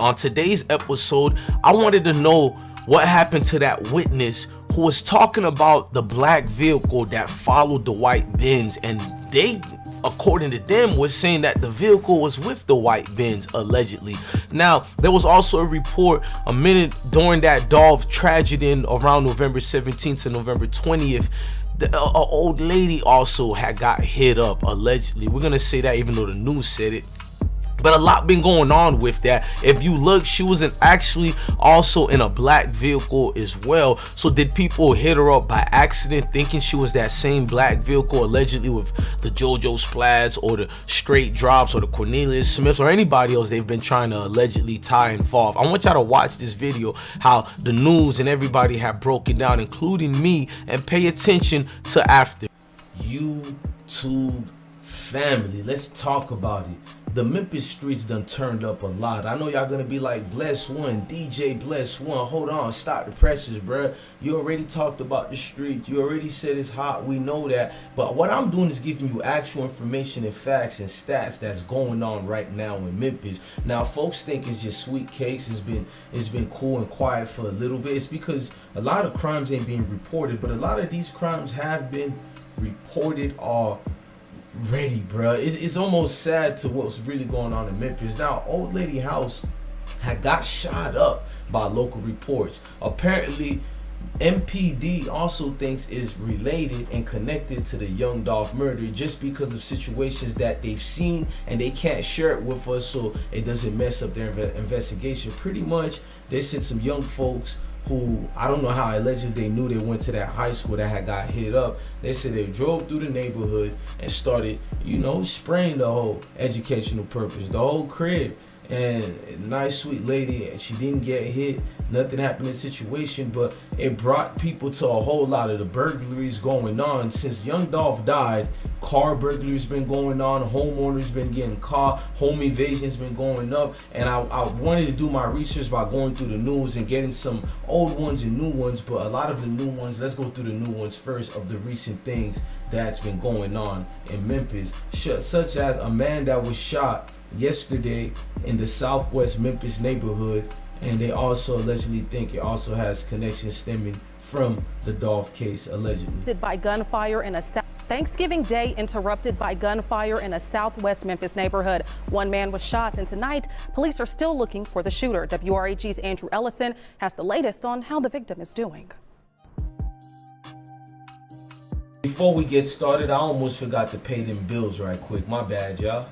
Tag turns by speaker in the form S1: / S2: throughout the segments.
S1: on today's episode, I wanted to know what happened to that witness who was talking about the black vehicle that followed the white Benz, and they, according to them, was saying that the vehicle was with the white Benz, allegedly. Now, there was also a report a minute during that Dolph tragedy in around November 17th to November 20th. An old lady also had got hit up, allegedly. We're gonna say that even though the news said it. But a lot been going on with that. If you look, she was actually also in a black vehicle as well. So did people hit her up by accident thinking she was that same black vehicle, allegedly with the JoJo Splats or the Straight Drops or the Cornelius Smiths or anybody else they've been trying to allegedly tie involved? I want y'all to watch this video, how the news and everybody have broken down, including me, and pay attention to after. YouTube family, let's talk about it. The Memphis streets done turned up a lot. I know y'all gonna be like, Bless One, DJ Bless One. Hold on, stop the presses, bruh. You already talked about the streets. You already said it's hot. We know that. But what I'm doing is giving you actual information and facts and stats that's going on right now in Memphis. Now, folks think it's just sweet cakes. It's been cool and quiet for a little bit. It's because a lot of crimes ain't being reported, but a lot of these crimes have been reported already, bro. It's almost sad to what's really going on in Memphis. Now, old lady house had got shot up by local reports. Apparently, MPD also thinks is related and connected to the young Dolph murder just because of situations that they've seen, and they can't share it with us so it doesn't mess up their investigation. Pretty much, they sent some young folks who, I don't know how allegedly they knew they went to that high school that had got hit up. They said they drove through the neighborhood and started, spraying the whole educational purpose, the whole crib. And a nice sweet lady, and she didn't get hit, nothing happened in the situation, but it brought people to a whole lot of the burglaries going on. Since young Dolph died, car burglaries been going on, homeowners been getting caught, home evasions been going up, and I wanted to do my research by going through the news and getting some old ones and new ones, but a lot of the new ones, let's go through the new ones first of the recent things that's been going on in Memphis, such as a man that was shot yesterday in the southwest Memphis neighborhood, and they also allegedly think it also has connections stemming from the Dolph case, allegedly.
S2: By gunfire in a Thanksgiving Day interrupted by gunfire in a southwest Memphis neighborhood. One man was shot, and tonight police are still looking for the shooter. WRHG's Andrew Ellison has the latest on how the victim is doing.
S1: Before we get started, I almost forgot to pay them bills right quick. My bad, y'all.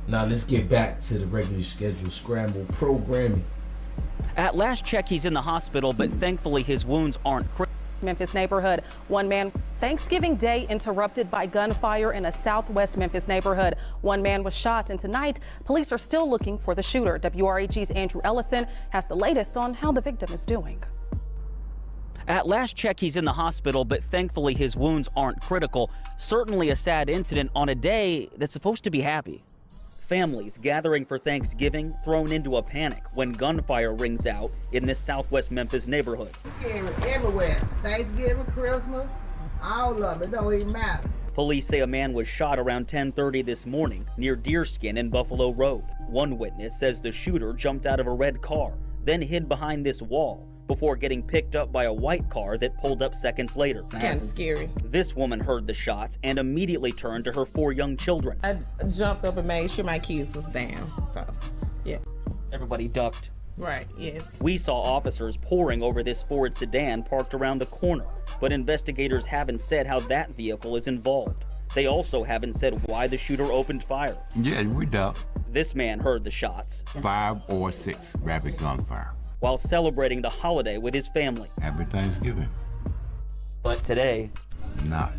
S1: Now let's get back to the regularly scheduled scramble programming.
S3: At last check, he's in the hospital, but thankfully his wounds aren't critical.
S2: Memphis neighborhood. One man. Thanksgiving Day interrupted by gunfire in a southwest Memphis neighborhood. One man was shot, and tonight police are still looking for the shooter. WRHG's Andrew Ellison has the latest on how the victim is doing.
S3: At last check, he's in the hospital, but thankfully his wounds aren't critical. Certainly a sad incident on a day that's supposed to be happy. Families gathering for Thanksgiving thrown into a panic when gunfire rings out in this southwest Memphis neighborhood.
S4: Scary everywhere. Thanksgiving, Christmas, all of it, don't even matter.
S3: Police say a man was shot around 10:30 this morning near Deerskin and Buffalo Road. One witness says the shooter jumped out of a red car, then hid behind this wall before getting picked up by a white car that pulled up seconds later.
S5: Kind of scary.
S3: This woman heard the shots and immediately turned to her 4 young children.
S5: I jumped up and made sure my kids was down, so, yeah.
S3: Everybody ducked.
S5: Right, yes.
S3: We saw officers pouring over this Ford sedan parked around the corner, but investigators haven't said how that vehicle is involved. They also haven't said why the shooter opened fire.
S6: Yeah, we doubt.
S3: This man heard the shots.
S6: 5 or 6 rapid gunfire.
S3: While celebrating the holiday with his family.
S6: Happy Thanksgiving.
S3: But today,
S6: not.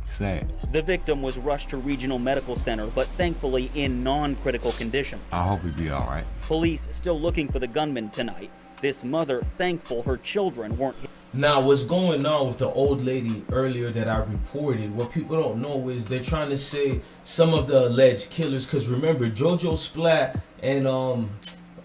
S6: Sad.
S3: The victim was rushed to Regional Medical Center, but thankfully in non-critical condition.
S6: I hope he'll be all right.
S3: Police still looking for the gunman tonight. This mother thankful her children weren't hit.
S1: Now, what's going on with the old lady earlier that I reported, what people don't know is they're trying to say some of the alleged killers, because remember, JoJo Splat and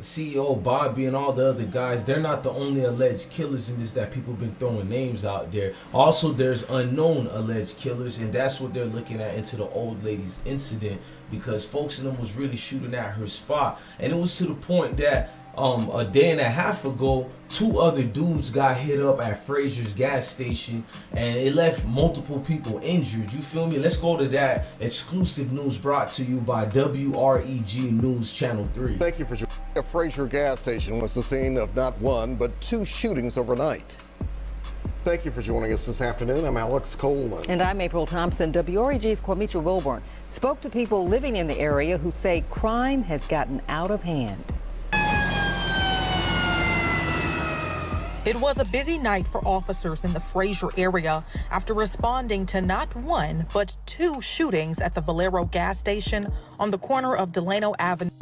S1: CEO Bobby and all the other guys, they're not the only alleged killers in this that people have been throwing names out there. Also, there's unknown alleged killers, and that's what they're looking at into the old lady's incident, because folks in them was really shooting at her spot. And it was to the point that a day and a half ago, 2 other dudes got hit up at Frazier's gas station, and it left multiple people injured. You feel me? Let's go to that exclusive news brought to you by WREG News Channel 3.
S7: Thank you for joining. A Frazier gas station was the scene of not 1, but 2 shootings overnight. Thank you for joining us this afternoon. I'm Alex Coleman.
S8: And I'm April Thompson. WREG's Kwamitra Wilburn spoke to people living in the area who say crime has gotten out of hand.
S9: It was a busy night for officers in the Frazier area after responding to not 1, but 2 shootings at the Valero gas station on the corner of Delano Avenue.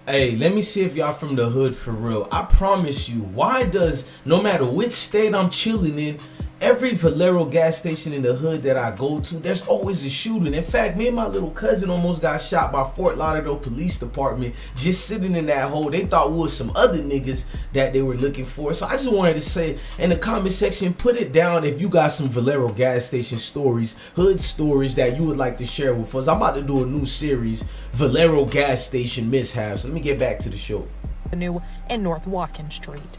S1: Hey, let me see if y'all from the hood for real. I promise you, why does, no matter which state I'm chilling in, every Valero gas station in the hood that I go to, there's always a shooting. In fact, me and my little cousin almost got shot by Fort Lauderdale Police Department just sitting in that hole. They thought we was some other niggas that they were looking for. So I just wanted to say in the comment section, put it down if you got some Valero gas station stories, hood stories that you would like to share with us. I'm about to do a new series, Valero gas station mishaps. Let me get back to the show.
S9: Avenue and North Watkins Street.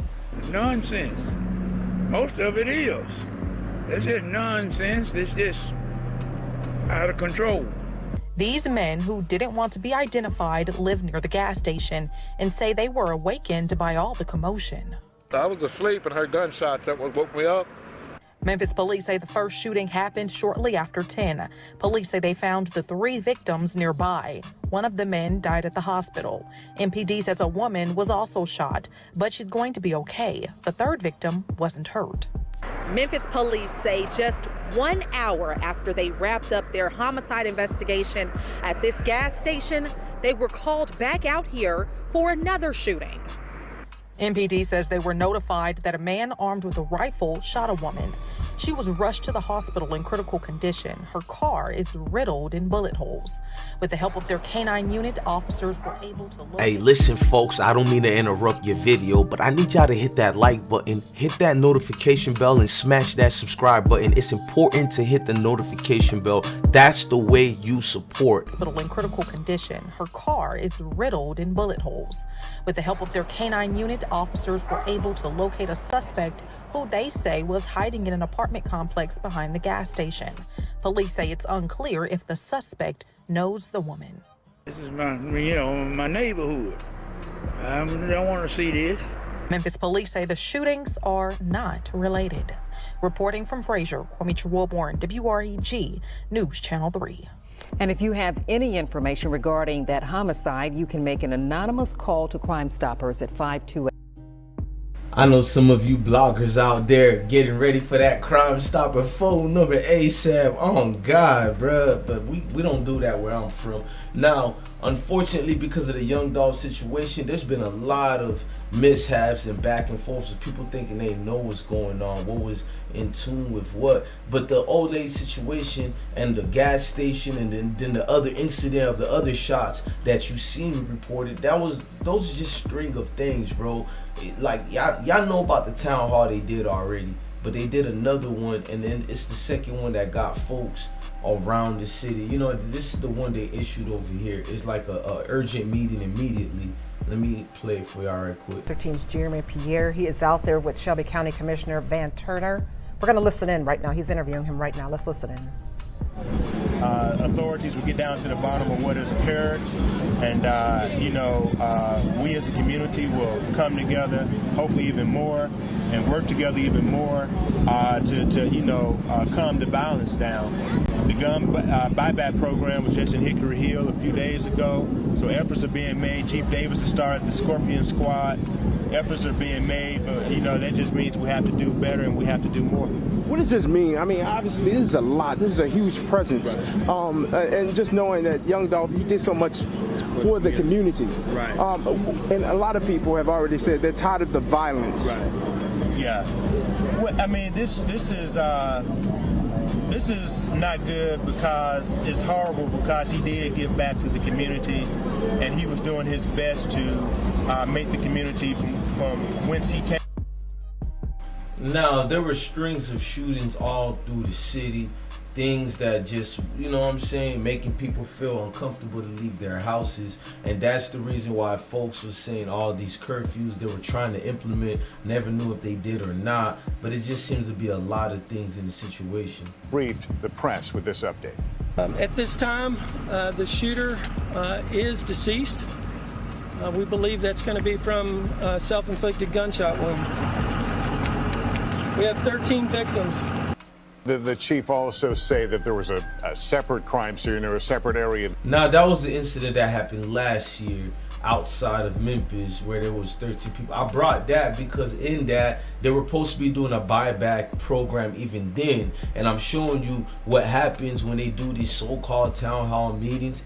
S10: Nonsense. Most of it is. It's just nonsense. It's just out of control.
S9: These men, who didn't want to be identified, live near the gas station and say they were awakened by all the commotion.
S11: I was asleep and heard gunshots. That woke me up.
S9: Memphis police say the first shooting happened shortly after 10. Police say they found the 3 victims nearby. One of the men died at the hospital. MPD says a woman was also shot, but she's going to be okay. The 3rd victim wasn't hurt.
S12: Memphis police say just 1 hour after they wrapped up their homicide investigation at this gas station, they were called back out here for another shooting.
S9: MPD says they were notified that a man armed with a rifle shot a woman. She was rushed to the hospital in critical condition. Her car is riddled in bullet holes. With the help of their canine unit, officers were able to look.
S1: Hey, listen, folks, I don't mean to interrupt your video, but I need y'all to hit that like button, hit that notification bell, and smash that subscribe button. It's important to hit the notification bell. That's the way you support.
S9: Hospital in critical condition. Her car is riddled in bullet holes. With the help of their canine unit, officers were able to locate a suspect who they say was hiding in an apartment complex behind the gas station. Police say it's unclear if the suspect knows the woman.
S10: This is my neighborhood. I don't want to see this.
S9: Memphis police say the shootings are not related. Reporting from Frazier, Kwamitra Wilburn, WREG News Channel 3.
S8: And if you have any information regarding that homicide, you can make an anonymous call to Crime Stoppers at 528.
S1: I know some of you bloggers out there getting ready for that Crime Stopper phone number ASAP. Oh God, bruh. But we don't do that where I'm from. Now, unfortunately, because of the young Dolph situation, there's been a lot of mishaps and back and forth with people thinking they know what's going on, what was in tune with what. But the old lady situation and the gas station and then the other incident of the other shots that you seen reported, those are just string of things, bro. Like y'all know about the town hall they did already, but they did another one, and then it's the second one that got folks around the city. You know, this is the one they issued over here. It's like a urgent meeting immediately. Let me play it for y'all right quick.
S13: 13's Jeremy Pierre. He is out there with Shelby County Commissioner Van Turner. We're going to listen in right now. He's interviewing him right now. Let's listen in.
S14: Authorities will get down to the bottom of what has occurred, and we as a community will come together, hopefully even more, and work together even more to calm the violence down. The gun buyback program was just in Hickory Hill a few days ago, so efforts are being made. Chief Davis has started the Scorpion Squad. Efforts are being made, but that just means we have to do better and we have to do more.
S15: What does this mean? I mean, obviously this is a lot. This is a huge presence, right. And just knowing that young Dolph, he did so much for the community.
S14: Right.
S15: And a lot of people have already said they're tired of the violence.
S14: Right. Yeah. Well, I mean, this is This is not good because it's horrible because he did give back to the community and he was doing his best to make the community from whence he came.
S1: Now, there were strings of shootings all through the city. Things that just, you know what I'm saying, making people feel uncomfortable to leave their houses. And that's the reason why folks were saying all these curfews they were trying to implement, never knew if they did or not. But it just seems to be a lot of things in the situation.
S16: Briefed the press with this update.
S17: At this time, the shooter is deceased. We believe that's going to be from a self-inflicted gunshot wound. We have 13 victims.
S16: The chief also say that there was a separate crime scene or a separate area.
S1: Now, that was the incident that happened last year outside of Memphis where there was 13 people. I brought that because in that they were supposed to be doing a buyback program even then, and I'm showing you what happens when they do these so-called town hall meetings.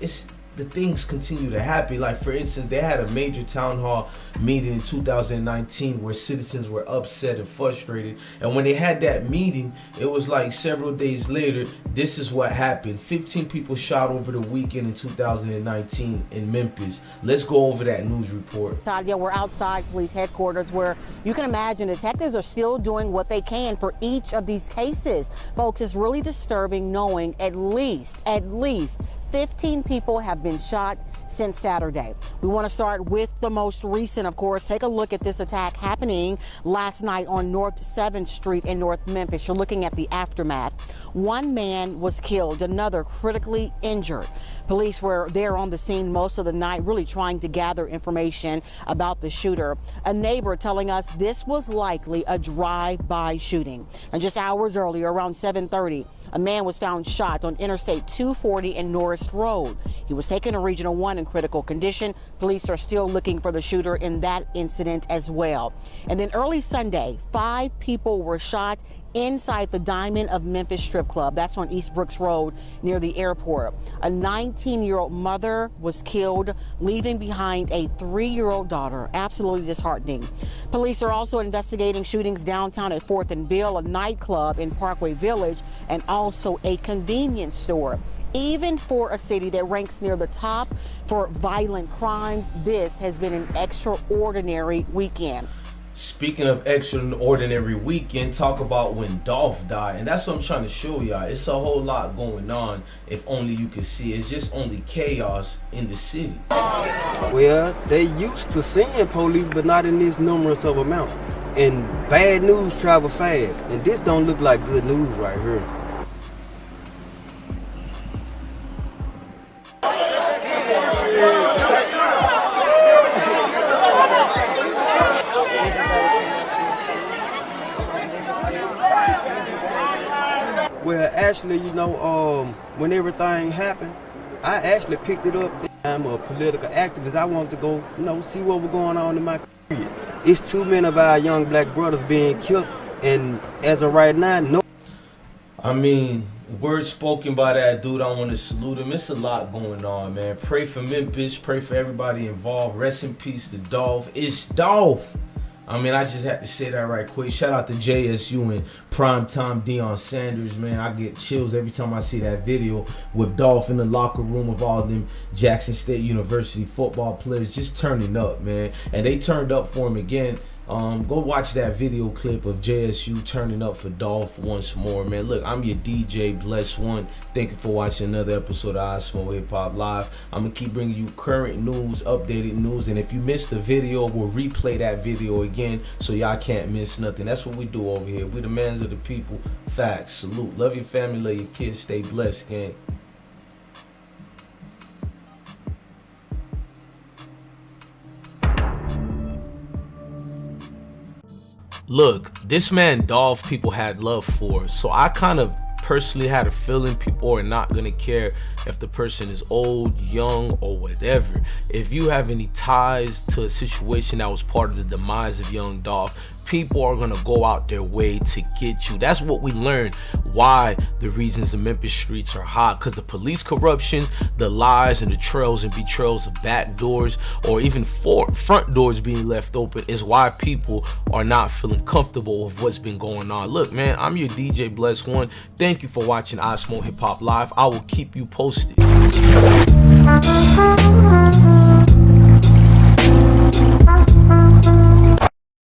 S1: The things continue to happen. Like, for instance, they had a major town hall meeting in 2019 where citizens were upset and frustrated, and when they had that meeting, it was like several days later, this is what happened. 15 people shot over the weekend in 2019 in Memphis. Let's go over that news report.
S18: Yeah, we're outside police headquarters where you can imagine detectives are still doing what they can for each of these cases. Folks, it's really disturbing knowing at least 15 people have been shot since Saturday. We want to start with the most recent, of course. Take a look at this attack happening last night on North 7th Street in North Memphis. You're looking at the aftermath. One man was killed, another critically injured. Police were there on the scene most of the night, really trying to gather information about the shooter. A neighbor telling us this was likely a drive-by shooting. And just hours earlier, around 7:30, a man was found shot on Interstate 240 and Norris Road. He was taken to Regional 1 in critical condition. Police are still looking for the shooter in that incident as well. And then early Sunday, 5 people were shot inside the Diamond of Memphis strip club. That's on East Brooks Road near the airport. A 19-year-old mother was killed, leaving behind a 3-year-old daughter. Absolutely disheartening. Police are also investigating shootings downtown at 4th and Bill, a nightclub in Parkway Village, and also a convenience store. Even for a city that ranks near the top for violent crimes, this has been an extraordinary weekend.
S1: Speaking of extraordinary weekend, talk about when Dolph died. And that's what I'm trying to show y'all. It's a whole lot going on. If only you could see. It's just only chaos in the city.
S19: Well, they used to seeing police, but not in this numerous of amount. And bad news travel fast. And this don't look like good news right here. Well, actually, you know, when everything happened, I actually picked it up. I'm a political activist. I wanted to go, you know, see what was going on in my community. It's too many of our young black brothers being killed, and as of right now, no.
S1: I mean, words spoken by that dude, I want to salute him. It's a lot going on, man. Pray for Memphis. Pray for everybody involved. Rest in peace to Dolph. It's Dolph. I mean, I just had to say that right quick. Shout out to JSU and primetime Deion Sanders, man. I get chills every time I see that video with Dolph in the locker room of all them Jackson State University football players just turning up, man. And they turned up for him again. Go watch that video clip of JSU turning up for Dolph once more, man. Look, I'm your DJ, Bless One. Thank you for watching another episode of I Smoke Hip Hop Live. I'm going to keep bringing you current news, updated news. And if you missed the video, we'll replay that video again so y'all can't miss nothing. That's what we do over here. We the mans of the people. Facts. Salute. Love your family, love your kids. Stay blessed, gang. Look, this man Dolph people had love for, so I kind of personally had a feeling people are not gonna care if the person is old, young, or whatever. If you have any ties to a situation that was part of the demise of young Dolph, people are gonna go out their way to get you. That's what we learned, why the reasons the Memphis streets are hot, because the police corruptions, the lies and the trails and betrayals of back doors or even front doors being left open is why people are not feeling comfortable with what's been going on. Look, man, I'm your DJ Bless One. Thank you for watching I Smoke Hip Hop Live. I will keep you posted.